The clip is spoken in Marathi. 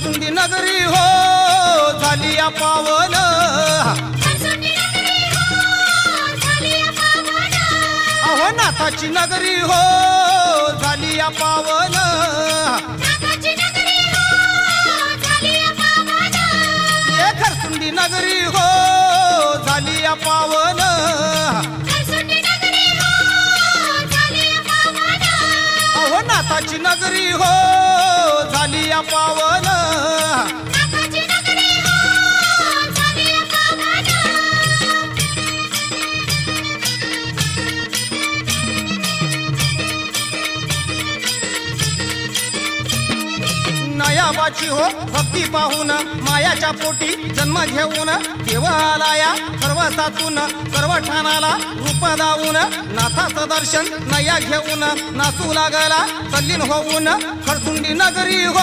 खरसुंडी नगरी हो झाली या पावन, अहो नाथाची नगरी हो झाली या पावन, ये खरसुंडी नगरी हो झाली या पावन, अहो नाथाची नगरी हो झाली या पावन. नयाबाची हो भक्ती पाहून मायाच्या पोटी जन्म घेऊन देव आलाया सर्व सातून सर्व ठाणाला रूप दावून नाथाचं दर्शन नया घेऊन नाचू लागला तल्लीन होऊन खरसुंडी नगरी हो.